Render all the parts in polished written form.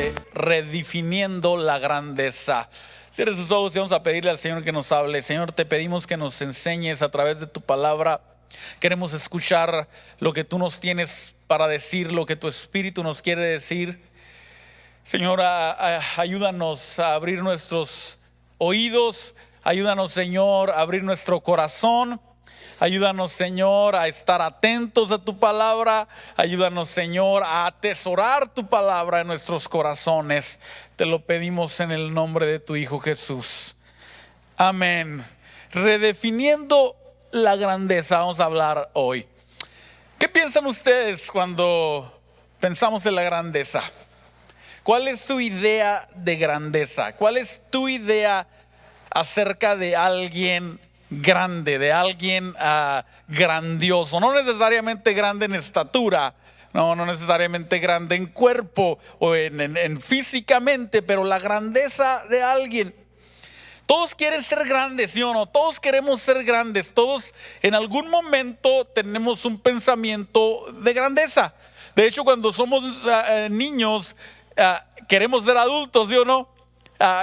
de redefiniendo la grandeza. Cierre sus ojos y vamos a pedirle al Señor que nos hable. Señor, te pedimos que nos enseñes a través de tu palabra. Queremos escuchar lo que tú nos tienes para decir, lo que tu Espíritu nos quiere decir. Señor, ayúdanos a abrir nuestros oídos. Ayúdanos, Señor, a abrir nuestro corazón. Ayúdanos, Señor, a estar atentos a tu palabra. Ayúdanos, Señor, a atesorar tu palabra en nuestros corazones. Te lo pedimos en el nombre de tu Hijo Jesús. Amén. Redefiniendo la grandeza, vamos a hablar hoy. ¿Qué piensan ustedes cuando pensamos en la grandeza? ¿Cuál es su idea de grandeza? ¿Cuál es tu idea acerca de alguien grande, de alguien grandioso? No necesariamente grande en estatura, no necesariamente grande en cuerpo o en físicamente, pero la grandeza de alguien. Todos quieren ser grandes, ¿sí o no? Todos queremos ser grandes. Todos en algún momento tenemos un pensamiento de grandeza. De hecho, cuando somos niños, queremos ser adultos, ¿sí o no?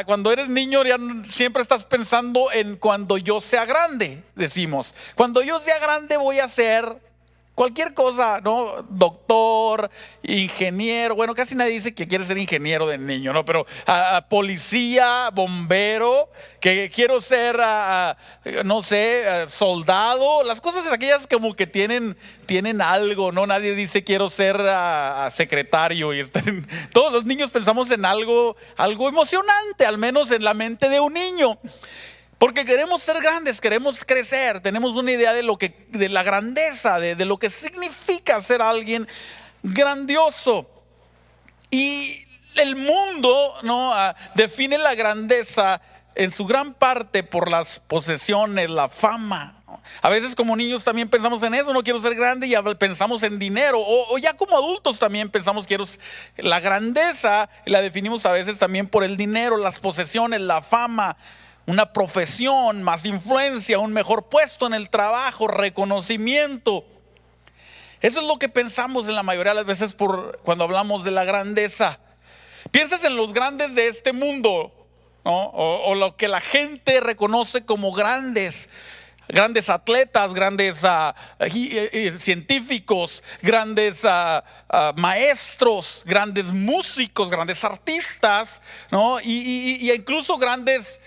Cuando eres niño ya siempre estás pensando en cuando yo sea grande, decimos. Cuando yo sea grande voy a ser cualquier cosa, ¿no? Doctor, ingeniero. Bueno, casi nadie dice que quiere ser ingeniero de niño, ¿no? Pero policía, bombero, que quiero ser, no sé, soldado. Las cosas aquellas como que tienen algo, ¿no? Nadie dice quiero ser secretario. Todos los niños pensamos en algo emocionante, al menos en la mente de un niño. Porque queremos ser grandes, queremos crecer, tenemos una idea de la grandeza, de lo que significa ser alguien grandioso. Y el mundo, ¿no? Define la grandeza en su gran parte por las posesiones, la fama. A veces como niños también pensamos en eso, no quiero ser grande, y ya pensamos en dinero, o ya como adultos también pensamos la grandeza la definimos a veces también por el dinero, las posesiones, la fama. Una profesión, más influencia, un mejor puesto en el trabajo, reconocimiento. Eso es lo que pensamos en la mayoría de las veces cuando hablamos de la grandeza. Piensas en los grandes de este mundo, ¿no? O lo que la gente reconoce como grandes. Grandes atletas, grandes científicos, grandes maestros, grandes músicos, grandes artistas, ¿no? Y incluso grandes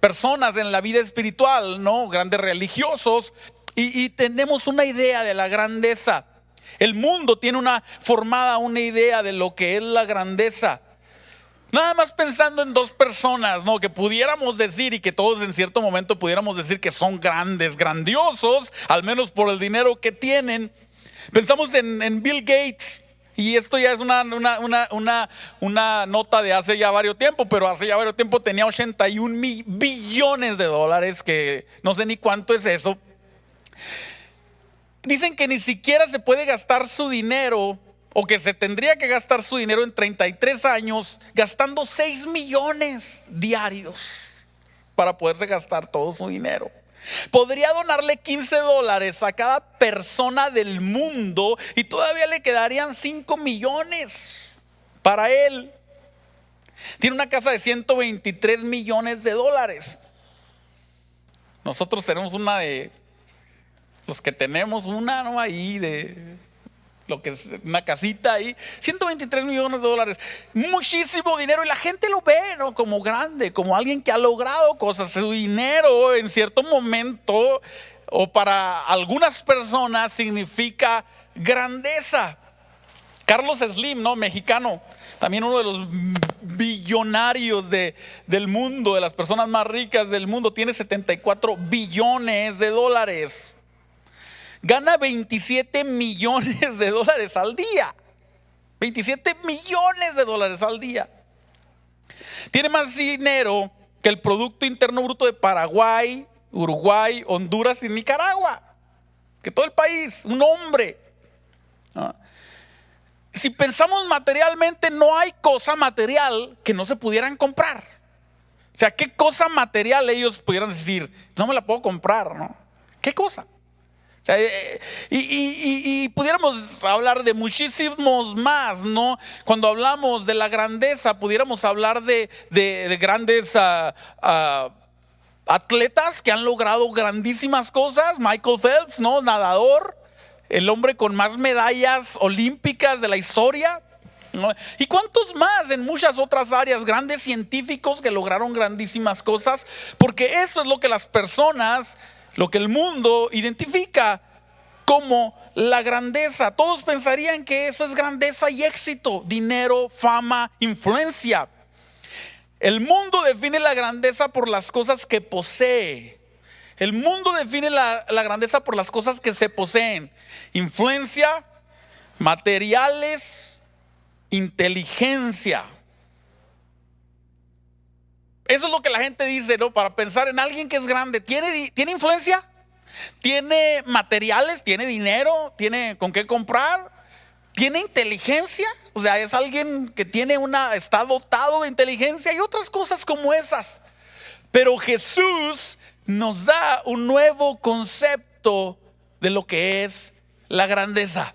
personas en la vida espiritual, ¿no? Grandes religiosos, y tenemos una idea de la grandeza. El mundo tiene formada una idea de lo que es la grandeza. Nada más pensando en dos personas, ¿no? Que pudiéramos decir, y que todos en cierto momento pudiéramos decir que son grandes, grandiosos, al menos por el dinero que tienen. Pensamos en Bill Gates. Y esto ya es una nota de hace ya varios tiempo, pero hace ya varios tiempo tenía 81 billones de dólares, que no sé ni cuánto es eso. Dicen que ni siquiera se puede gastar su dinero, o que se tendría que gastar su dinero en 33 años, gastando 6 millones diarios para poderse gastar todo su dinero. Podría donarle $15 a cada persona del mundo y todavía le quedarían 5 millones para él. Tiene una casa de 123 millones de dólares. Nosotros tenemos una de los que tenemos una, ¿no? Ahí de lo que es una casita ahí, 123 millones de dólares, muchísimo dinero, y la gente lo ve, ¿no? Como grande, como alguien que ha logrado cosas. Su dinero en cierto momento, o para algunas personas, significa grandeza. Carlos Slim, ¿no? Mexicano, también uno de los billonarios del mundo, de las personas más ricas del mundo, tiene 74 billones de dólares. Gana 27 millones de dólares al día. 27 millones de dólares al día. Tiene más dinero que el Producto Interno Bruto de Paraguay, Uruguay, Honduras y Nicaragua. Que todo el país, un hombre. Si pensamos materialmente, no hay cosa material que no se pudieran comprar. O sea, ¿qué cosa material ellos pudieran decir? No me la puedo comprar, ¿no? ¿Qué cosa? O sea, y pudiéramos hablar de muchísimos más, ¿no? Cuando hablamos de la grandeza, pudiéramos hablar de grandes atletas que han logrado grandísimas cosas. Michael Phelps, ¿no? Nadador, el hombre con más medallas olímpicas de la historia. ¿No? Y cuántos más en muchas otras áreas, grandes científicos que lograron grandísimas cosas, porque eso es lo que las personas, lo que el mundo identifica como la grandeza. Todos pensarían que eso es grandeza y éxito, dinero, fama, influencia. El mundo define la grandeza por las cosas que posee. El mundo define la grandeza por las cosas que se poseen: influencia, materiales, inteligencia. Eso es lo que la gente dice, ¿no? Para pensar en alguien que es grande. ¿Tiene influencia? ¿Tiene materiales? ¿Tiene dinero? ¿Tiene con qué comprar? ¿Tiene inteligencia? O sea, es alguien que está dotado de inteligencia y otras cosas como esas. Pero Jesús nos da un nuevo concepto de lo que es la grandeza.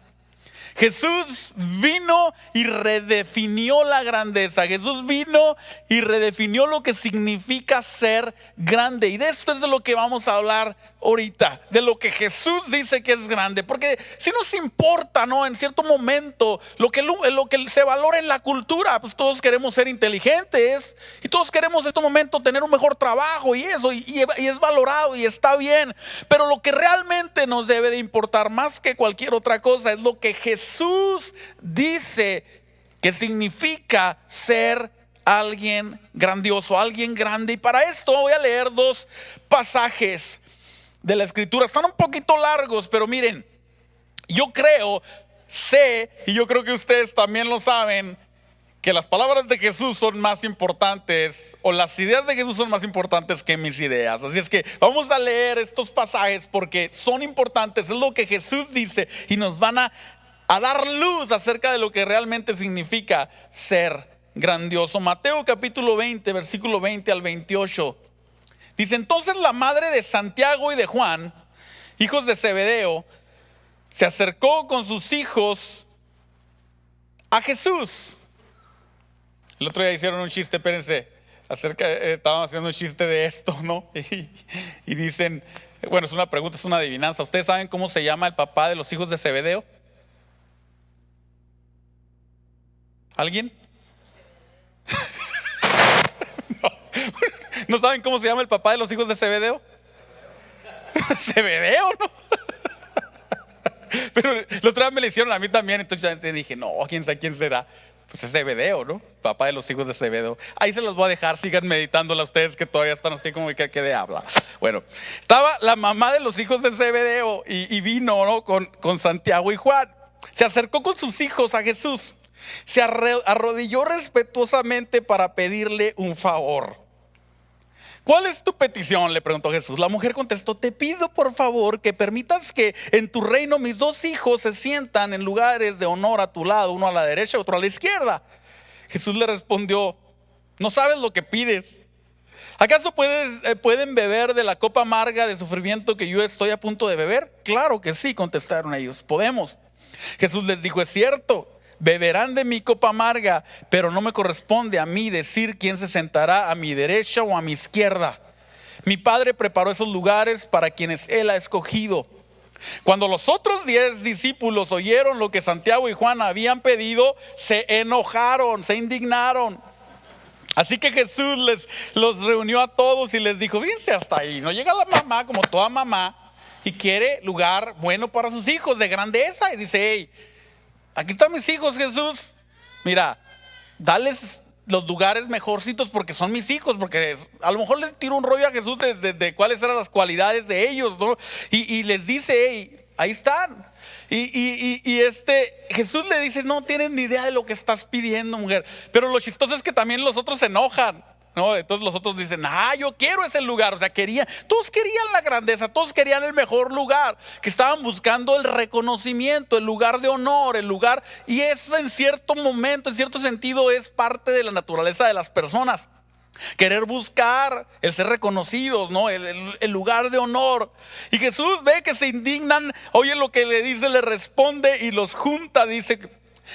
Jesús vino y redefinió la grandeza. Jesús vino y redefinió lo que significa ser grande. Y de esto es de lo que vamos a hablar ahorita, de lo que Jesús dice que es grande. Porque si nos importa, ¿no? En cierto momento, lo que se valora en la cultura, pues todos queremos ser inteligentes y todos queremos en este momento tener un mejor trabajo y eso, y es valorado y está bien. Pero lo que realmente nos debe de importar más que cualquier otra cosa es lo que Jesús dice que significa ser alguien grandioso, alguien grande. Y para esto voy a leer dos pasajes de la escritura. Están un poquito largos, pero miren, sé, y yo creo que ustedes también lo saben, que las palabras de Jesús son más importantes, o las ideas de Jesús son más importantes que mis ideas. Así es que vamos a leer estos pasajes porque son importantes, es lo que Jesús dice y nos van a dar luz acerca de lo que realmente significa ser grandioso. Mateo capítulo 20, versículo 20 al 28. Dice: entonces la madre de Santiago y de Juan, hijos de Zebedeo, se acercó con sus hijos a Jesús. El otro día hicieron un chiste, espérense, estaban haciendo un chiste de esto, ¿no? Y dicen, bueno, es una pregunta, es una adivinanza. ¿Ustedes saben cómo se llama el papá de los hijos de Zebedeo? ¿Alguien? ¿No saben cómo se llama el papá de los hijos de Zebedeo? Zebedeo, ¿no? Pero el otro día me lo hicieron a mí también, entonces dije, no, quién sabe quién será. Pues es Zebedeo, ¿no? Papá de los hijos de Zebedeo. Ahí se los voy a dejar, sigan meditándola ustedes que todavía están así como que de habla. Bueno, estaba la mamá de los hijos de Zebedeo y vino, ¿no? con Santiago y Juan. Se acercó con sus hijos a Jesús. Se arrodilló respetuosamente para pedirle un favor. ¿Cuál es tu petición?, le preguntó Jesús. La mujer contestó: te pido por favor que permitas que en tu reino mis dos hijos se sientan en lugares de honor a tu lado, uno a la derecha y otro a la izquierda. Jesús le respondió: ¿no sabes lo que pides? ¿Acaso pueden beber de la copa amarga de sufrimiento que yo estoy a punto de beber? Claro que sí, contestaron ellos, podemos. Jesús les dijo: es cierto, beberán de mi copa amarga, pero no me corresponde a mí decir quién se sentará a mi derecha o a mi izquierda. Mi Padre preparó esos lugares para quienes Él ha escogido. Cuando los otros 10 discípulos oyeron lo que Santiago y Juan habían pedido, se enojaron, se indignaron. Así que Jesús los reunió a todos y les dijo: fíjense hasta ahí, no llega la mamá como toda mamá y quiere lugar bueno para sus hijos de grandeza. Y dice: hey, aquí están mis hijos, Jesús. Mira, dales los lugares mejorcitos porque son mis hijos. Porque a lo mejor le tiro un rollo a Jesús de cuáles eran las cualidades de ellos, ¿no? Y les dice: hey, ahí están. Jesús le dice: no tienes ni idea de lo que estás pidiendo, mujer. Pero lo chistoso es que también los otros se enojan, ¿no? Entonces los otros dicen: yo quiero ese lugar. O sea, todos querían la grandeza, todos querían el mejor lugar, que estaban buscando el reconocimiento, el lugar de honor, el lugar. Y eso en cierto momento, en cierto sentido, es parte de la naturaleza de las personas. querer buscar el ser reconocidos, ¿no? El lugar de honor. Y Jesús ve que se indignan, oye lo que le dice, le responde y los junta, dice.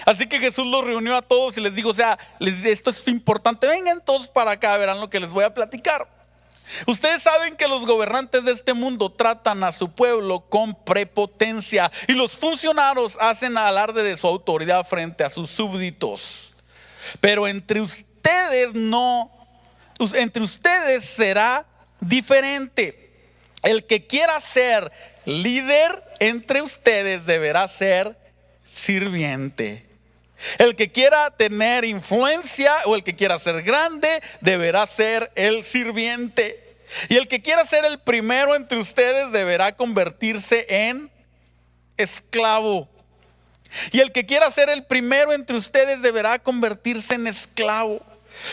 Así que Jesús los reunió a todos y les dijo, o sea, esto es importante, vengan todos para acá, verán lo que les voy a platicar. Ustedes saben que los gobernantes de este mundo tratan a su pueblo con prepotencia y los funcionarios hacen alarde de su autoridad frente a sus súbditos. Pero entre ustedes será diferente. El que quiera ser líder entre ustedes deberá ser sirviente. El que quiera tener influencia o el que quiera ser grande deberá ser el sirviente. Y el que quiera ser el primero entre ustedes deberá convertirse en esclavo. Y el que quiera ser el primero entre ustedes deberá convertirse en esclavo.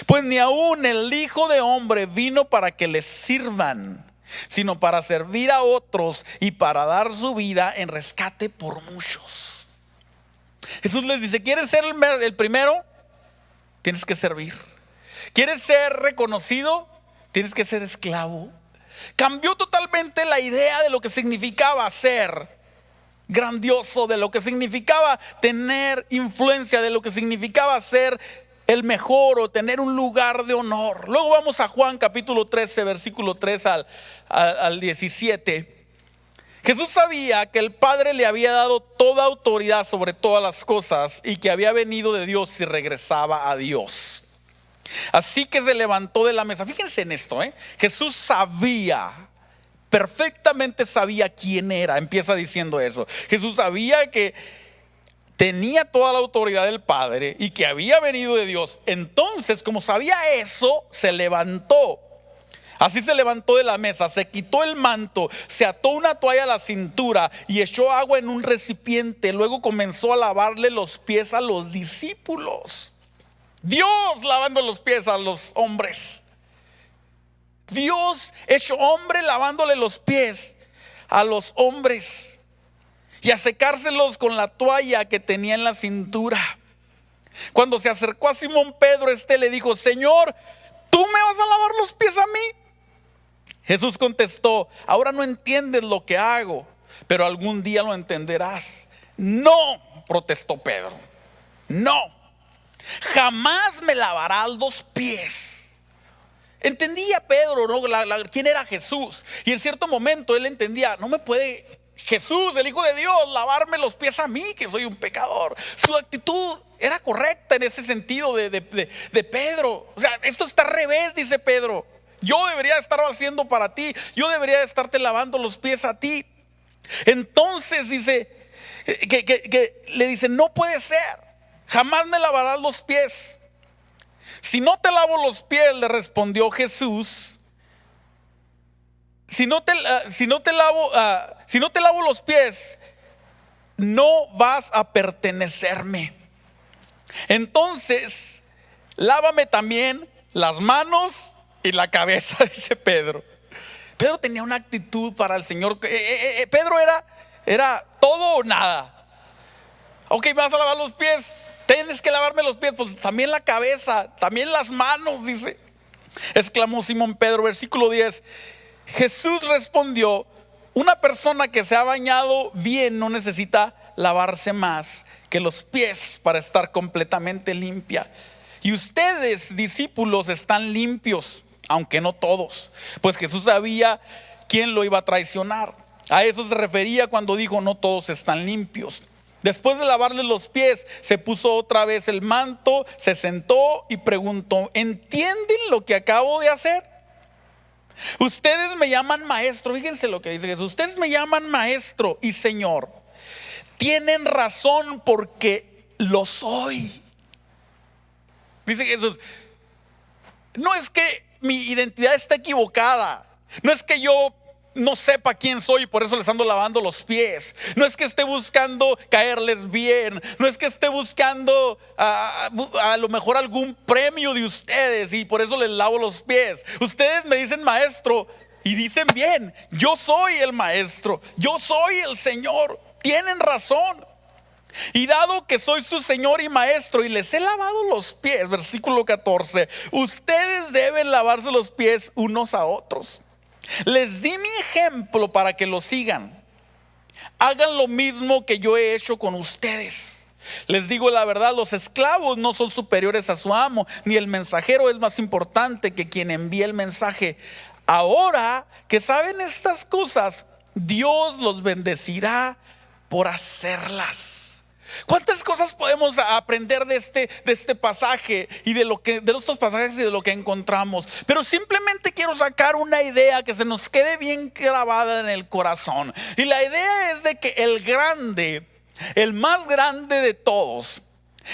Pues ni aún el Hijo de Hombre vino para que les sirvan, sino para servir a otros y para dar su vida en rescate por muchos. Jesús les dice, ¿quieres ser el primero? Tienes que servir. ¿Quieres ser reconocido? Tienes que ser esclavo. Cambió totalmente la idea de lo que significaba ser grandioso, de lo que significaba tener influencia, de lo que significaba ser el mejor o tener un lugar de honor. Luego vamos a Juan capítulo 13, versículo 3 al 17. Jesús sabía que el Padre le había dado toda autoridad sobre todas las cosas y que había venido de Dios y regresaba a Dios. Así que se levantó de la mesa. Fíjense en esto, Jesús sabía, perfectamente sabía quién era. Empieza diciendo eso. Jesús sabía que tenía toda la autoridad del Padre y que había venido de Dios. Entonces, como sabía eso, se levantó. Así se levantó de la mesa, se quitó el manto, se ató una toalla a la cintura y echó agua en un recipiente. Luego comenzó a lavarle los pies a los discípulos. Dios lavando los pies a los hombres. Dios hecho hombre lavándole los pies a los hombres y a secárselos con la toalla que tenía en la cintura. Cuando se acercó a Simón Pedro, le dijo, Señor, ¿tú me vas a lavar los pies a mí? Jesús contestó, ahora no entiendes lo que hago, pero algún día lo entenderás. No, protestó Pedro, no, jamás me lavarás los pies. Entendía Pedro, ¿no? quién era Jesús. Y en cierto momento él entendía, no me puede Jesús, el Hijo de Dios, lavarme los pies a mí, que soy un pecador. Su actitud era correcta en ese sentido de Pedro. O sea, esto está al revés, dice Pedro. Yo debería estar haciendo para ti, yo debería estarte lavando los pies a ti. Entonces dice que le dice, no puede ser, jamás me lavarás los pies. Si no te lavo los pies, le respondió Jesús, si no te lavo los pies, no vas a pertenecerme. Entonces, lávame también las manos y la cabeza, dice Pedro. Pedro tenía una actitud para el Señor. Pedro era todo o nada. Ok, me vas a lavar los pies, tienes que lavarme los pies, pues también la cabeza, también las manos, dice. Exclamó Simón Pedro, versículo 10. Jesús respondió, una persona que se ha bañado bien no necesita lavarse más que los pies para estar completamente limpia. Y ustedes, discípulos, están limpios, aunque no todos, pues Jesús sabía quién lo iba a traicionar. A eso se refería cuando dijo no todos están limpios. Después de lavarle los pies, se puso otra vez el manto, se sentó y preguntó, ¿entienden lo que acabo de hacer? Ustedes me llaman maestro, fíjense lo que dice Jesús, ustedes me llaman maestro y Señor. Tienen razón porque lo soy. Dice Jesús, no es que mi identidad esté equivocada, no es que yo no sepa quién soy y por eso les ando lavando los pies, no es que esté buscando caerles bien, no es que esté buscando a lo mejor algún premio de ustedes y por eso les lavo los pies. Ustedes me dicen maestro y dicen bien, yo soy el maestro, yo soy el Señor, tienen razón. Y dado que soy su Señor y Maestro y les he lavado los pies, versículo 14, ustedes deben lavarse los pies unos a otros. Les di mi ejemplo para que lo sigan. Hagan lo mismo que yo he hecho con ustedes. Les digo la verdad, los esclavos no son superiores a su amo, ni el mensajero es más importante que quien envía el mensaje. Ahora que saben estas cosas, Dios los bendecirá por hacerlas. ¿Cuántas cosas podemos aprender de este pasaje y de estos pasajes y de lo que encontramos? Pero simplemente quiero sacar una idea que se nos quede bien grabada en el corazón. Y la idea es de que el más grande de todos,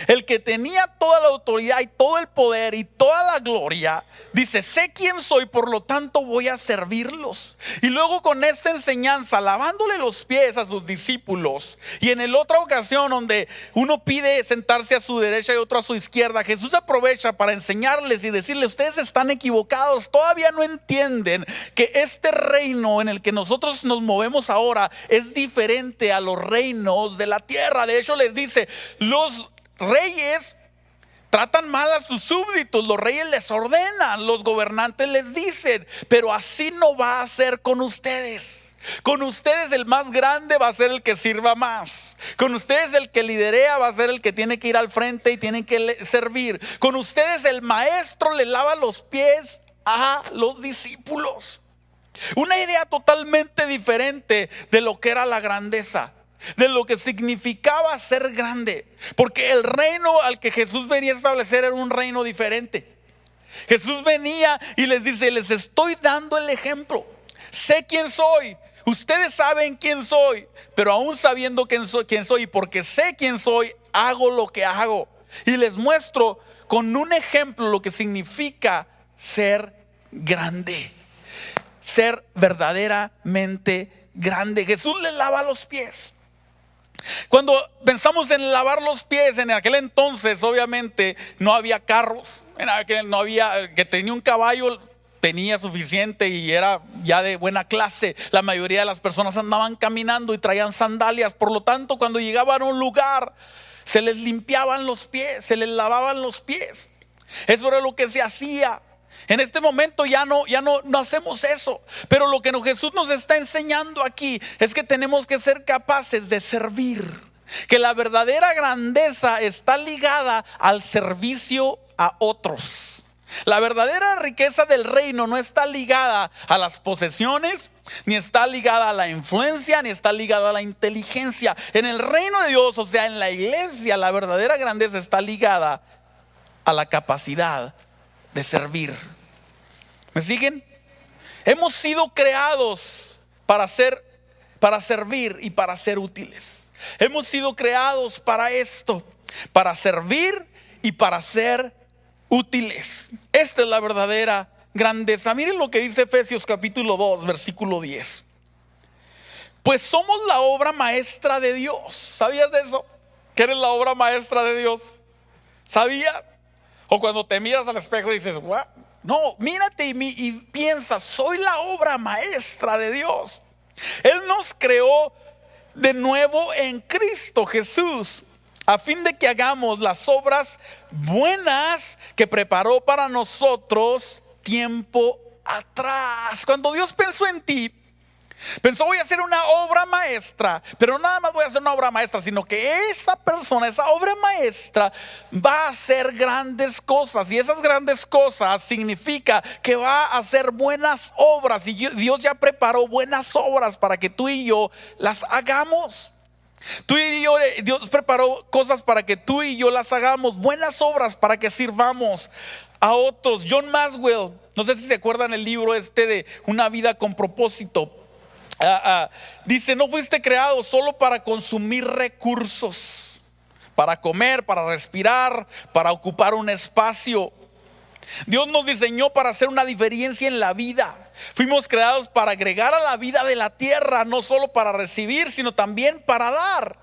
el que tenía toda la autoridad y todo el poder y toda la gloria, dice: sé quién soy, por lo tanto voy a servirlos. Y luego con esta enseñanza, lavándole los pies a sus discípulos, y en otra ocasión donde uno pide sentarse a su derecha y otro a su izquierda, Jesús aprovecha para enseñarles y decirles: ustedes están equivocados, todavía no entienden que este reino en el que nosotros nos movemos ahora es diferente a los reinos de la tierra. De hecho les dice: los reyes tratan mal a sus súbditos, los reyes les ordenan, los gobernantes les dicen, pero así no va a ser con ustedes. Con ustedes el más grande va a ser el que sirva más. Con ustedes el que liderea va a ser el que tiene que ir al frente y tiene que servir. Con ustedes el maestro le lava los pies a los discípulos. Una idea totalmente diferente de lo que era la grandeza, de lo que significaba ser grande, porque el reino al que Jesús venía a establecer era un reino diferente. Jesús venía y les dice: les estoy dando el ejemplo. Sé quién soy, ustedes saben quién soy, pero aún sabiendo quién soy y porque sé quién soy, hago lo que hago. Y les muestro con un ejemplo lo que significa ser grande, ser verdaderamente grande. Jesús les lava los pies. Cuando pensamos en lavar los pies, en aquel entonces obviamente no había carros, no había, que tenía un caballo tenía suficiente y era ya de buena clase. La mayoría de las personas andaban caminando y traían sandalias. Por lo tanto, cuando llegaban a un lugar, se les limpiaban los pies, se les lavaban los pies. Eso era lo que se hacía. En este momento ya no hacemos eso. Pero lo que Jesús nos está enseñando aquí es que tenemos que ser capaces de servir. Que la verdadera grandeza está ligada al servicio a otros. La verdadera riqueza del reino no está ligada a las posesiones, ni está ligada a la influencia, ni está ligada a la inteligencia. En el reino de Dios, o sea, en la iglesia, la verdadera grandeza está ligada a la capacidad de servir. ¿Me siguen? Hemos sido creados para servir y para ser útiles. Hemos sido creados para esto, para servir y para ser útiles. Esta es la verdadera grandeza. Miren lo que dice Efesios capítulo 2, versículo 10. Pues somos la obra maestra de Dios. ¿Sabías de eso? ¿Que eres la obra maestra de Dios? ¿Sabías? O cuando te miras al espejo dices: ¿what? No, mírate y piensa: soy la obra maestra de Dios. Él nos creó de nuevo en Cristo Jesús, a fin de que hagamos las obras buenas que preparó para nosotros tiempo atrás. Cuando Dios pensó en ti, pensó: voy a hacer una obra maestra, pero no nada más voy a hacer una obra maestra, sino que esa persona, esa obra maestra va a hacer grandes cosas. Y esas grandes cosas significa que va a hacer buenas obras. Y Dios ya preparó buenas obras para que tú y yo las hagamos. Tú y yo, Dios preparó cosas para que tú y yo las hagamos, buenas obras para que sirvamos a otros. John Maxwell, no sé si se acuerdan el libro de Una vida con propósito. Dice: no fuiste creado solo para consumir recursos, para comer, para respirar, para ocupar un espacio. Dios nos diseñó para hacer una diferencia en la vida. Fuimos creados para agregar a la vida de la tierra, no solo para recibir, sino también para dar.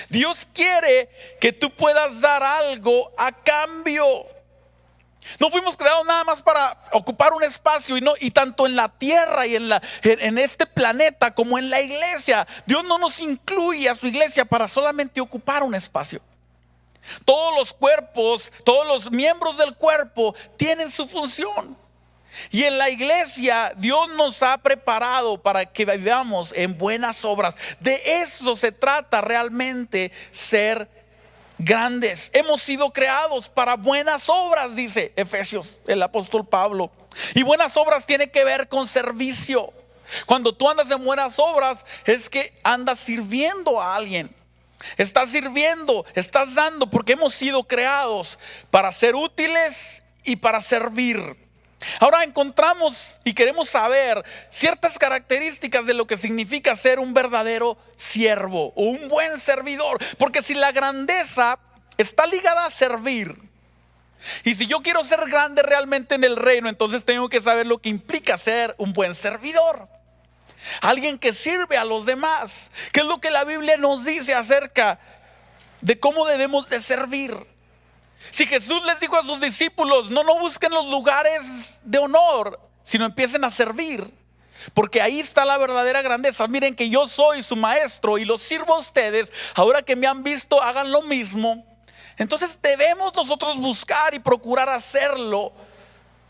Dios quiere que tú puedas dar algo a cambio. No fuimos creados nada más para ocupar un espacio y tanto en la tierra y en este planeta como en la iglesia. Dios no nos incluye a su iglesia para solamente ocupar un espacio. Todos los cuerpos, todos los miembros del cuerpo tienen su función. Y en la iglesia Dios nos ha preparado para que vivamos en buenas obras. De eso se trata realmente, ser grandes. Hemos sido creados para buenas obras, dice Efesios, el apóstol Pablo. Y buenas obras tiene que ver con servicio. Cuando tú andas en buenas obras, es que andas sirviendo a alguien. Estás sirviendo, estás dando, porque hemos sido creados para ser útiles y para servir. Ahora encontramos y queremos saber ciertas características de lo que significa ser un verdadero siervo o un buen servidor. Porque si la grandeza está ligada a servir, y si yo quiero ser grande realmente en el reino, entonces tengo que saber lo que implica ser un buen servidor. Alguien que sirve a los demás. ¿Qué es lo que la Biblia nos dice acerca de cómo debemos de servir? Si Jesús les dijo a sus discípulos, no busquen los lugares de honor, sino empiecen a servir, porque ahí está la verdadera grandeza. Miren que yo soy su maestro y los sirvo a ustedes. Ahora que me han visto, hagan lo mismo. Entonces debemos nosotros buscar y procurar hacerlo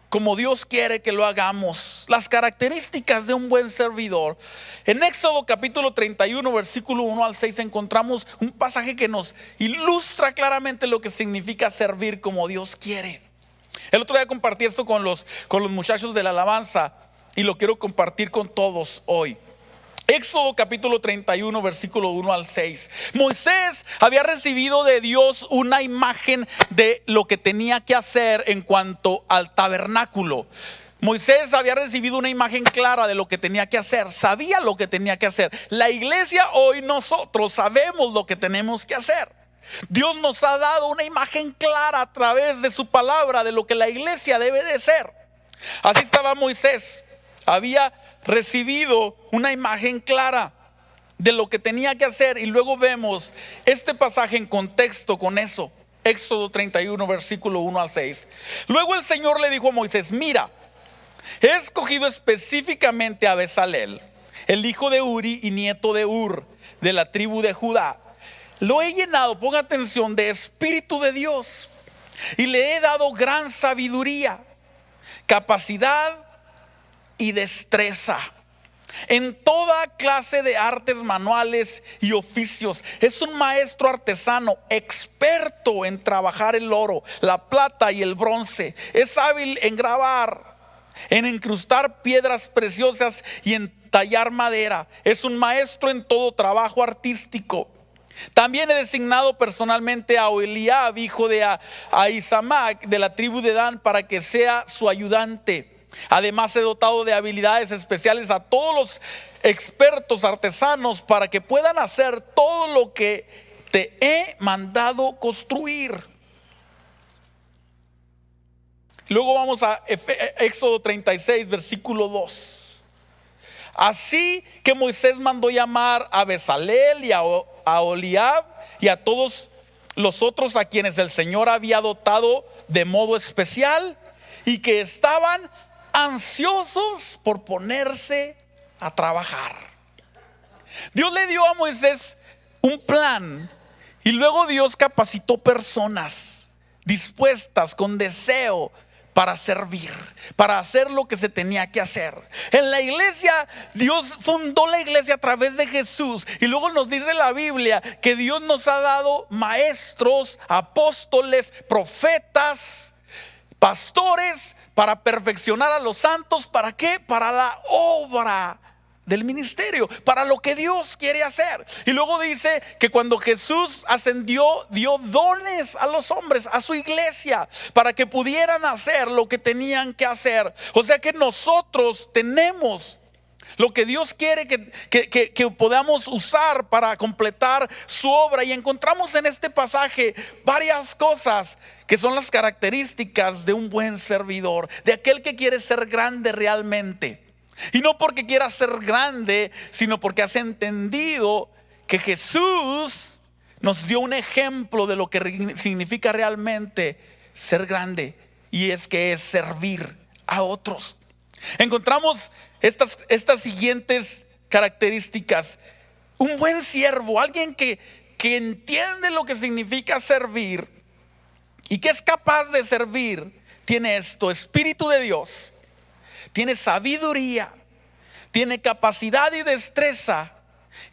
como Dios quiere que lo hagamos. Las características de un buen servidor. En Éxodo capítulo 31, versículo 1 al 6 encontramos un pasaje que nos ilustra claramente lo que significa servir como Dios quiere. El otro día compartí esto con los muchachos de la alabanza y lo quiero compartir con todos hoy. Éxodo capítulo 31, versículo 1 al 6. Moisés había recibido de Dios una imagen de lo que tenía que hacer en cuanto al tabernáculo. Moisés había recibido una imagen clara de lo que tenía que hacer, sabía lo que tenía que hacer. La iglesia hoy, nosotros sabemos lo que tenemos que hacer. Dios nos ha dado una imagen clara a través de su palabra de lo que la iglesia debe de ser. Así estaba Moisés, había recibido una imagen clara de lo que tenía que hacer, y luego vemos este pasaje en contexto con eso. Éxodo 31, versículo 1 al 6. Luego el Señor le dijo a Moisés: mira, he escogido específicamente a Bezalel, el hijo de Uri y nieto de Ur, de la tribu de Judá. Lo he llenado, ponga atención, de espíritu de Dios, y le he dado gran sabiduría, capacidad y destreza en toda clase de artes manuales y oficios. Es un maestro artesano, experto en trabajar el oro, la plata y el bronce. Es hábil en grabar, en incrustar piedras preciosas y en tallar madera. Es un maestro en todo trabajo artístico. También he designado personalmente a Eliab, hijo de Ahisamac, de la tribu de Dan, para que sea su ayudante. Además he dotado de habilidades especiales a todos los expertos artesanos para que puedan hacer todo lo que te he mandado construir. Luego vamos a Éxodo 36, versículo 2. Así que Moisés mandó llamar a Bezalel y a Oliab y a todos los otros a quienes el Señor había dotado de modo especial y que estaban ansiosos por ponerse a trabajar. Dios le dio a Moisés un plan, y luego Dios capacitó personas dispuestas con deseo para servir, para hacer lo que se tenía que hacer. En la iglesia, Dios fundó la iglesia a través de Jesús, y luego nos dice la Biblia que Dios nos ha dado maestros, apóstoles, profetas, pastores, para perfeccionar a los santos. ¿Para qué? Para la obra del ministerio, para lo que Dios quiere hacer. Y luego dice que cuando Jesús ascendió, dio dones a los hombres, a su iglesia, para que pudieran hacer lo que tenían que hacer. O sea que nosotros tenemos lo que Dios quiere que podamos usar para completar su obra. Y encontramos en este pasaje varias cosas que son las características de un buen servidor, de aquel que quiere ser grande realmente. Y no porque quiera ser grande, sino porque has entendido que Jesús nos dio un ejemplo de lo que significa realmente ser grande y es que es servir a otros. Encontramos estas siguientes características. Un buen siervo, alguien que entiende lo que significa servir y que es capaz de servir, tiene esto: espíritu de Dios, tiene sabiduría, tiene capacidad y destreza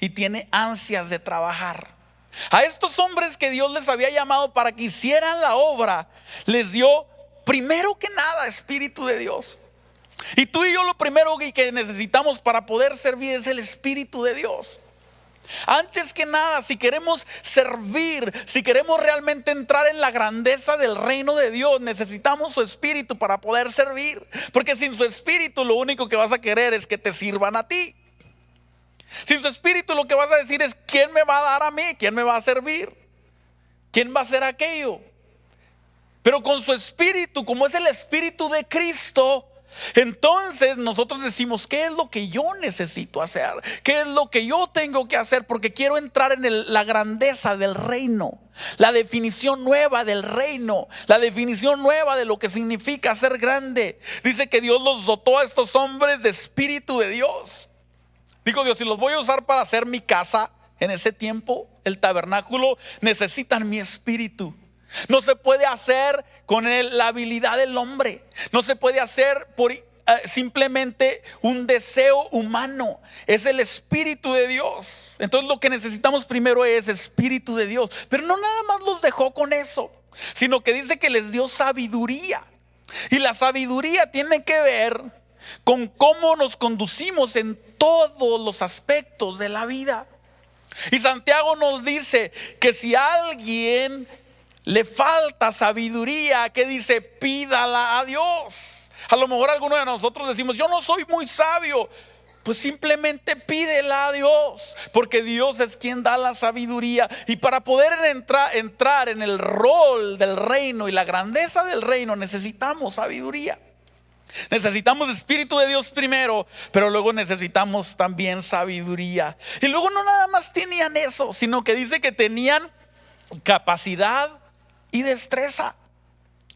y tiene ansias de trabajar. A estos hombres que Dios les había llamado para que hicieran la obra, les dio primero que nada espíritu de Dios. Y tú y yo lo primero que necesitamos para poder servir es el espíritu de Dios. Antes que nada, si queremos servir, si queremos realmente entrar en la grandeza del reino de Dios, necesitamos su espíritu para poder servir. Porque sin su espíritu lo único que vas a querer es que te sirvan a ti. Sin su espíritu lo que vas a decir es: ¿quién me va a dar a mí? ¿Quién me va a servir? ¿Quién va a hacer aquello? Pero con su espíritu, como es el espíritu de Cristo, entonces nosotros decimos: ¿qué es lo que yo necesito hacer? ¿Qué es lo que yo tengo que hacer? Porque quiero entrar en la grandeza del reino, la definición nueva del reino, la definición nueva de lo que significa ser grande. Dice que Dios los dotó a estos hombres de espíritu de Dios. Digo Dios, si los voy a usar para hacer mi casa en ese tiempo, el tabernáculo, necesitan mi espíritu. No se puede hacer con la habilidad del hombre. No se puede hacer por simplemente un deseo humano. Es el espíritu de Dios. Entonces lo que necesitamos primero es espíritu de Dios. Pero no nada más los dejó con eso, sino que dice que les dio sabiduría. Y la sabiduría tiene que ver con cómo nos conducimos en todos los aspectos de la vida. Y Santiago nos dice que si a alguien le falta sabiduría, ¿qué dice? Pídala a Dios. A lo mejor algunos de nosotros decimos: yo no soy muy sabio. Pues simplemente pídela a Dios, porque Dios es quien da la sabiduría. Y para poder entrar en el rol del reino y la grandeza del reino, necesitamos sabiduría. Necesitamos espíritu de Dios primero, pero luego necesitamos también sabiduría. Y luego no nada más tenían eso, sino que dice que tenían capacidad y destreza.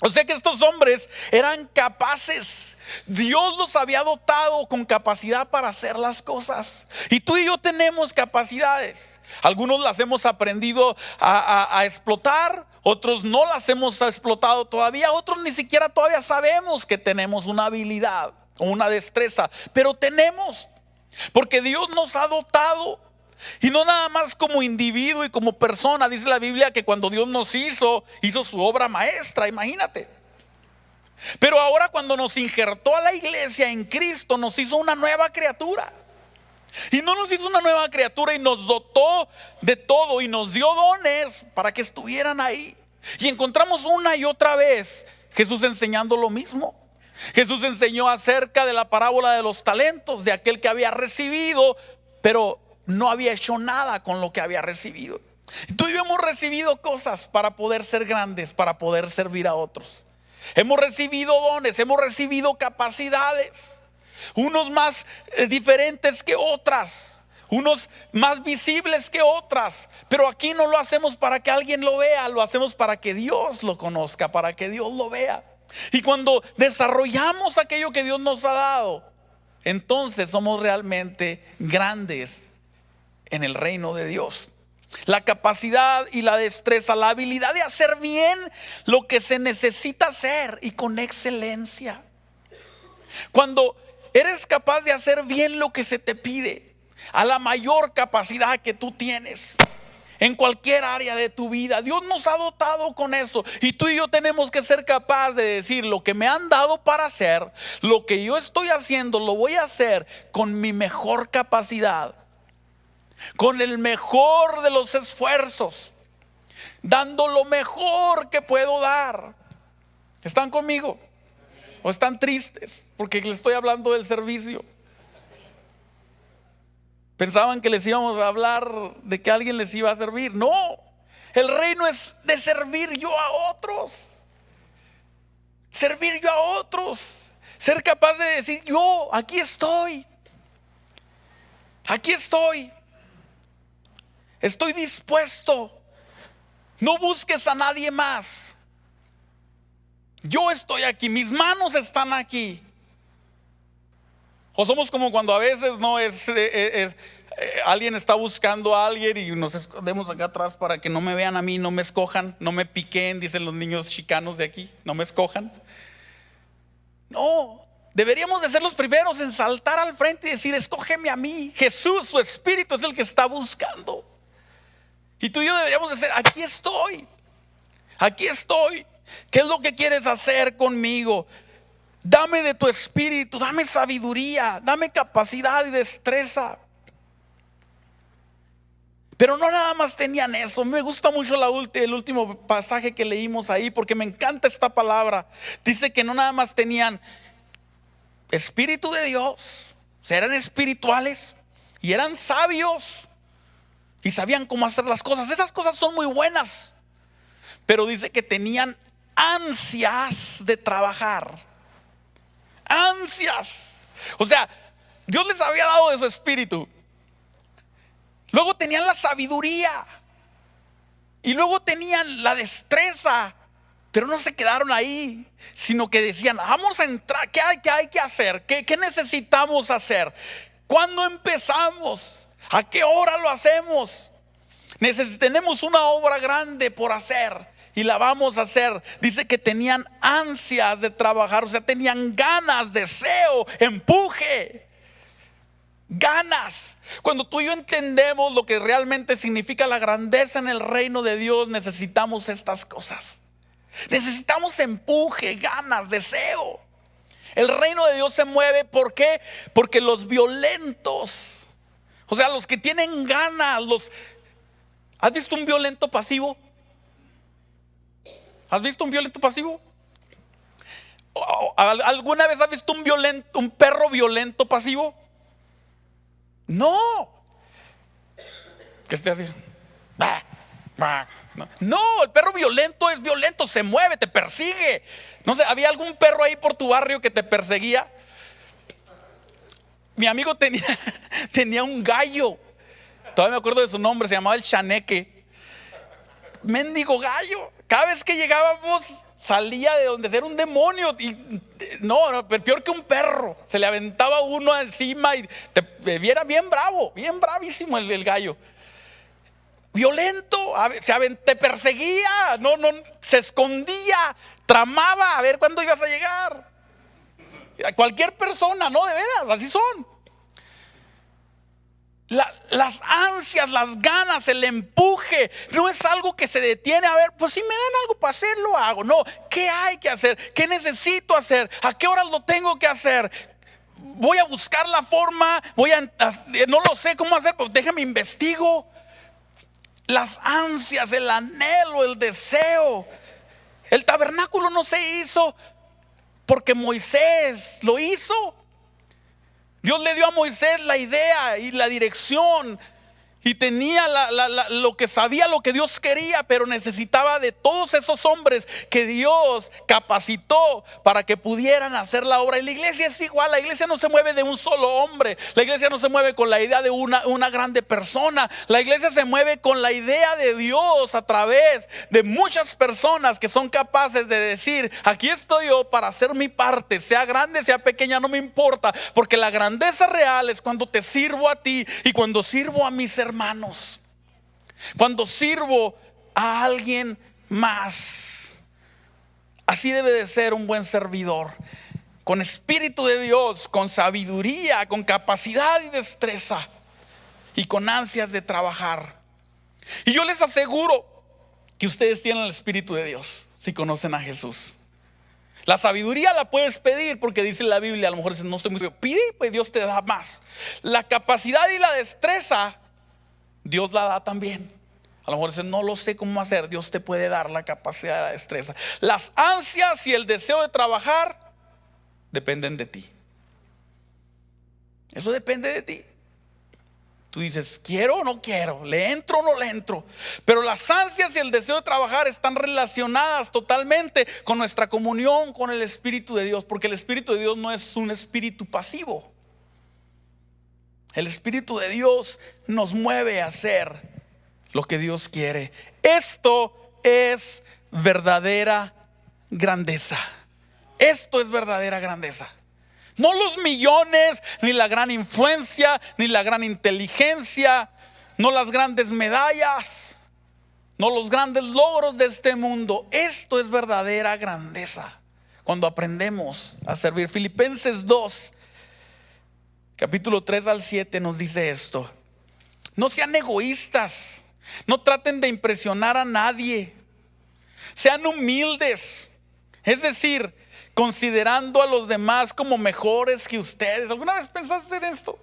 O sea que estos hombres eran capaces. Dios los había dotado con capacidad para hacer las cosas. Y tú y yo tenemos capacidades. Algunos las hemos aprendido a explotar, otros no las hemos explotado todavía, otros ni siquiera todavía sabemos que tenemos una habilidad o una destreza, pero tenemos, porque Dios nos ha dotado. Y no nada más como individuo y como persona. Dice la Biblia que cuando Dios nos hizo su obra maestra, imagínate. Pero ahora cuando nos injertó a la iglesia en Cristo, nos hizo una nueva criatura. Y no nos hizo una nueva criatura y nos dotó de todo y nos dio dones para que estuvieran ahí. Y encontramos una y otra vez Jesús enseñando lo mismo. Jesús enseñó acerca de la parábola de los talentos, de aquel que había recibido, pero no había hecho nada con lo que había recibido. Tú y yo hemos recibido cosas para poder ser grandes, para poder servir a otros. Hemos recibido dones, hemos recibido capacidades, unos más diferentes que otras, unos más visibles que otras. Pero aquí no lo hacemos para que alguien lo vea, lo hacemos para que Dios lo conozca, para que Dios lo vea. Y cuando desarrollamos aquello que Dios nos ha dado, entonces somos realmente grandes en el reino de Dios. La capacidad y la destreza, la habilidad de hacer bien lo que se necesita hacer y con excelencia. Cuando eres capaz de hacer bien lo que se te pide, a la mayor capacidad que tú tienes en cualquier área de tu vida, Dios nos ha dotado con eso. Y tú y yo tenemos que ser capaces de decir: lo que me han dado para hacer, lo que yo estoy haciendo, lo voy a hacer con mi mejor capacidad, con el mejor de los esfuerzos, dando lo mejor que puedo dar. ¿Están conmigo? ¿O están tristes porque les estoy hablando del servicio? Pensaban que les íbamos a hablar de que alguien les iba a servir. No, el reino es de servir yo a otros. Servir yo a otros. Ser capaz de decir: yo aquí estoy. Aquí estoy. Estoy dispuesto. No busques a nadie más. Yo estoy aquí, mis manos están aquí. O somos como cuando a veces alguien está buscando a alguien y nos escondemos acá atrás para que no me vean a mí, no me escojan, no me piquen, dicen los niños chicanos de aquí, no me escojan. No, deberíamos de ser los primeros en saltar al frente y decir: escógeme a mí. Jesús, su Espíritu es el que está buscando. Y tú y yo deberíamos de decir: aquí estoy, aquí estoy. ¿Qué es lo que quieres hacer conmigo? Dame de tu espíritu, dame sabiduría, dame capacidad y destreza. Pero no nada más tenían eso. Me gusta mucho el último pasaje que leímos ahí, porque me encanta esta palabra. Dice que no nada más tenían espíritu de Dios, o sea, eran espirituales y eran sabios y sabían cómo hacer las cosas. Esas cosas son muy buenas, pero dice que tenían ansias de trabajar. Ansias. O sea, Dios les había dado de su espíritu. Luego tenían la sabiduría. Y luego tenían la destreza. Pero no se quedaron ahí, sino que decían: vamos a entrar. ¿Qué hay que hacer? ¿Qué necesitamos hacer? ¿Cuándo empezamos? ¿A qué hora lo hacemos? Tenemos una obra grande por hacer y la vamos a hacer. Dice que tenían ansias de trabajar, o sea, tenían ganas, deseo, empuje, ganas. Cuando tú y yo entendemos lo que realmente significa la grandeza en el reino de Dios, necesitamos estas cosas. Necesitamos empuje, ganas, deseo. El reino de Dios se mueve, ¿por qué? Porque los violentos, o sea, los que tienen ganas, ¿has visto un violento pasivo? ¿Has visto un violento pasivo? ¿Alguna vez has visto un perro violento pasivo? No. ¿Qué esté así? No, el perro violento es violento, se mueve, te persigue. No sé, ¿había algún perro ahí por tu barrio que te perseguía? Mi amigo tenía un gallo. Todavía me acuerdo de su nombre, se llamaba el Chaneque. Mendigo gallo. Cada vez que llegábamos salía de donde era un demonio. Y no, peor que un perro. Se le aventaba uno encima y era bien bravo, bien bravísimo el gallo. Violento, te perseguía, no, se escondía, tramaba a ver cuándo ibas a llegar. Cualquier persona, no, de veras, así son. Las ansias, las ganas, el empuje, no es algo que se detiene a ver, pues si me dan algo para hacer, lo hago. No, ¿qué hay que hacer? ¿Qué necesito hacer? ¿A qué horas lo tengo que hacer? Voy a buscar la forma, no lo sé cómo hacer, pues déjame investigo. Las ansias, el anhelo, el deseo. El tabernáculo no se hizo porque Moisés lo hizo. Dios le dio a Moisés la idea y la dirección, y tenía lo que sabía, lo que Dios quería, pero necesitaba de todos esos hombres que Dios capacitó para que pudieran hacer la obra. Y la iglesia es igual. La iglesia no se mueve de un solo hombre. La iglesia no se mueve con la idea de una grande persona. La iglesia se mueve con la idea de Dios a través de muchas personas que son capaces de decir: aquí estoy yo para hacer mi parte, sea grande, sea pequeña, no me importa, porque la grandeza real es cuando te sirvo a ti y cuando sirvo a mis hermanos, cuando sirvo a alguien más. Así debe de ser un buen servidor, con espíritu de Dios, con sabiduría, con capacidad y destreza, y con ansias de trabajar. Y yo les aseguro que ustedes tienen el espíritu de Dios si conocen a Jesús. La sabiduría la puedes pedir, porque dice la Biblia, a lo mejor no estoy muy seguro, pide y pues Dios te da más. La capacidad y la destreza Dios la da también. A lo mejor dice: no lo sé cómo hacer. Dios te puede dar la capacidad y la destreza. Las ansias y el deseo de trabajar dependen de ti. Eso depende de ti. Tú dices: quiero o no quiero, le entro o no le entro. Pero las ansias y el deseo de trabajar están relacionadas totalmente con nuestra comunión con el Espíritu de Dios, porque el Espíritu de Dios no es un espíritu pasivo. El Espíritu de Dios nos mueve a hacer lo que Dios quiere. Esto es verdadera grandeza. Esto es verdadera grandeza. No los millones, ni la gran influencia, ni la gran inteligencia, no las grandes medallas, no los grandes logros de este mundo. Esto es verdadera grandeza. Cuando aprendemos a servir. Filipenses 2, capítulo 3 al 7 nos dice esto. No sean egoístas, no traten de impresionar a nadie. Sean humildes, es decir, considerando a los demás como mejores que ustedes. ¿Alguna vez pensaste en esto?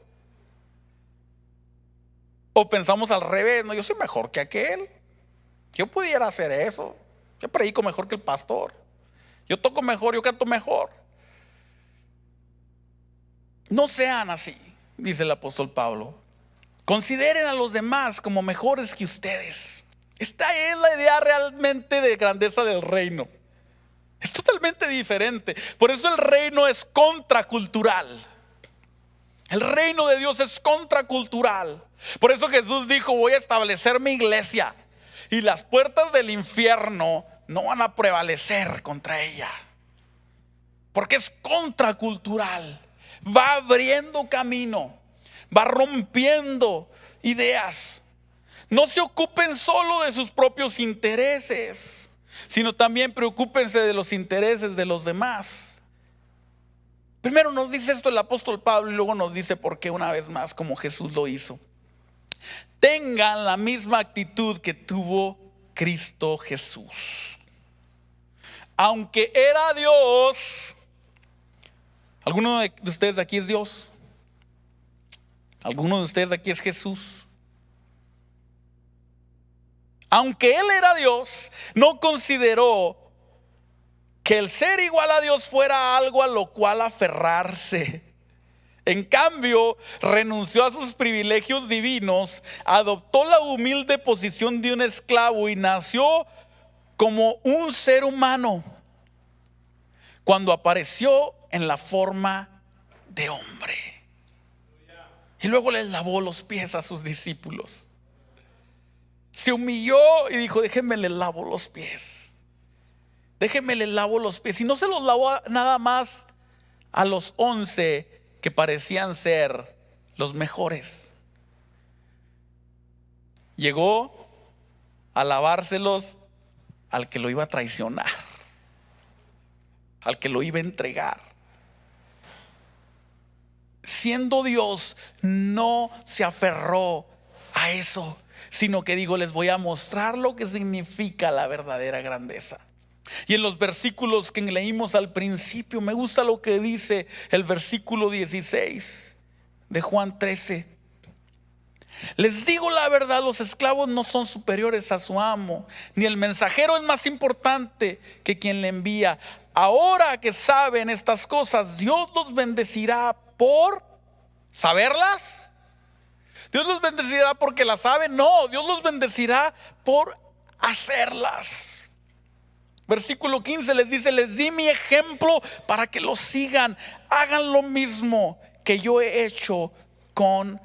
O pensamos al revés, no, yo soy mejor que aquel, yo pudiera hacer eso, yo predico mejor que el pastor, yo toco mejor, yo canto mejor. No sean así, dice el apóstol Pablo. Consideren a los demás como mejores que ustedes. Esta es la idea realmente de grandeza del reino. Es totalmente diferente. Por eso el reino es contracultural. El reino de Dios es contracultural. Por eso Jesús dijo: voy a establecer mi iglesia y las puertas del infierno no van a prevalecer contra ella. Porque es contracultural. Va abriendo camino, va rompiendo ideas. No se ocupen solo de sus propios intereses, sino también preocúpense de los intereses de los demás. Primero nos dice esto el apóstol Pablo y luego nos dice por qué, una vez más, como Jesús lo hizo. Tengan la misma actitud que tuvo Cristo Jesús. Aunque era Dios. ¿Alguno de ustedes aquí es Dios? ¿Alguno de ustedes aquí es Jesús? Aunque Él era Dios, no consideró que el ser igual a Dios fuera algo a lo cual aferrarse. En cambio, renunció a sus privilegios divinos, adoptó la humilde posición de un esclavo y nació como un ser humano cuando apareció en la forma de hombre. Y luego les lavó los pies a sus discípulos. Se humilló y dijo: déjenme les lavo los pies. Déjenme les lavo los pies. Y no se los lavó nada más a los 11 que parecían ser los mejores. Llegó a lavárselos al que lo iba a traicionar, al que lo iba a entregar. Siendo Dios, no se aferró a eso, sino que digo: les voy a mostrar lo que significa la verdadera grandeza. Y en los versículos que leímos al principio, me gusta lo que dice el versículo 16 de Juan 13. Les digo la verdad, los esclavos no son superiores a su amo, ni el mensajero es más importante que quien le envía. Ahora que saben estas cosas, Dios los bendecirá por saberlas. Dios los bendecirá porque las saben. No, Dios los bendecirá por hacerlas. Versículo 15 les dice: les di mi ejemplo para que lo sigan. Hagan lo mismo que yo he hecho con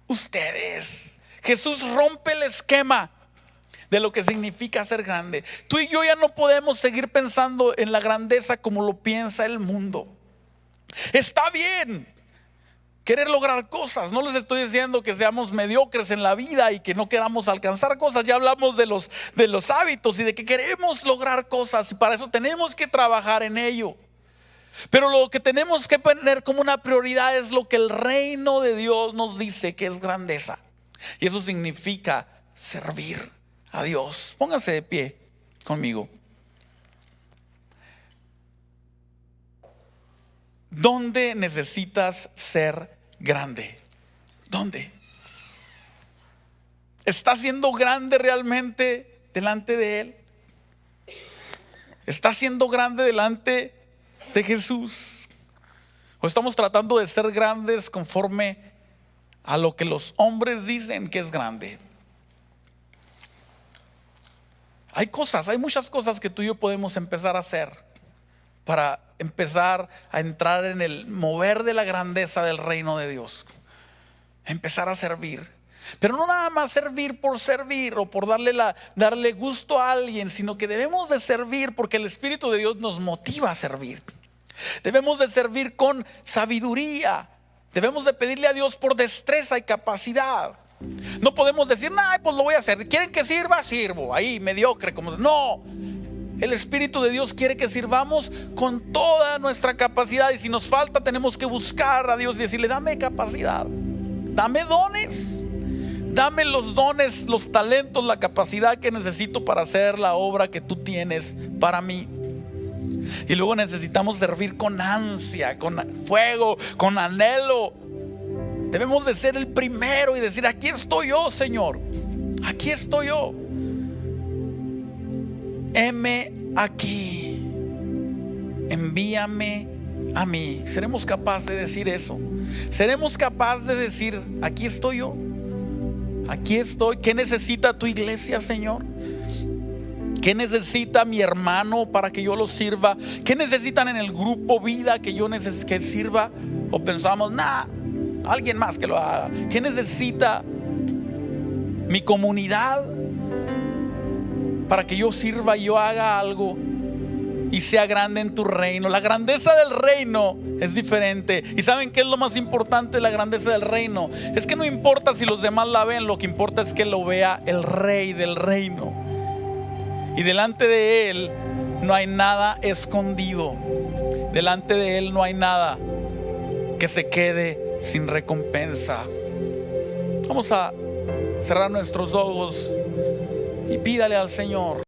ustedes. Jesús rompe el esquema de lo que significa ser grande. Tú y yo ya no podemos seguir pensando en la grandeza como lo piensa el mundo. Está bien querer lograr cosas, no les estoy diciendo que seamos mediocres en la vida y que no queramos alcanzar cosas. Ya hablamos de los hábitos y de que queremos lograr cosas, y para eso tenemos que trabajar en ello. Pero lo que tenemos que poner como una prioridad es lo que el reino de Dios nos dice que es grandeza. Y eso significa servir a Dios. Pónganse de pie conmigo. ¿Dónde necesitas ser grande? ¿Dónde? ¿Estás siendo grande realmente delante de Él? ¿Estás siendo grande delante de Jesús? ¿O estamos tratando de ser grandes conforme a lo que los hombres dicen que es grande? Hay muchas cosas que tú y yo podemos empezar a hacer para empezar a entrar en el mover de la grandeza del reino de Dios. Empezar a servir. Pero no nada más servir por servir o por darle gusto a alguien, sino que debemos de servir porque el Espíritu de Dios nos motiva a servir. Debemos de servir con sabiduría. Debemos de pedirle a Dios por destreza y capacidad. No podemos decir, nah, pues lo voy a hacer. ¿Quieren que sirva? Sirvo. Ahí, mediocre. No. El Espíritu de Dios quiere que sirvamos con toda nuestra capacidad. Y si nos falta, tenemos que buscar a Dios y decirle, dame capacidad. Dame dones. Dame los dones, los talentos, la capacidad que necesito para hacer la obra que tú tienes para mí. Y luego necesitamos servir con ansia, con fuego, con anhelo. Debemos de ser el primero y decir, aquí estoy yo, Señor. Aquí estoy yo. Heme aquí. Envíame a mí. ¿Seremos capaces de decir eso? ¿Seremos capaces de decir, aquí estoy yo? Aquí estoy. ¿Qué necesita tu iglesia, Señor? ¿Qué necesita mi hermano para que yo lo sirva? ¿Qué necesitan en el grupo vida que yo que sirva? O pensamos, alguien más que lo haga. ¿Qué necesita mi comunidad para que yo sirva y yo haga algo y sea grande en tu reino? La grandeza del reino es diferente. ¿Y saben qué es lo más importante de la grandeza del reino? Es que no importa si los demás la ven, lo que importa es que lo vea el rey del reino. Y delante de Él no hay nada escondido. Delante de Él no hay nada que se quede sin recompensa. Vamos a cerrar nuestros ojos y pídale al Señor.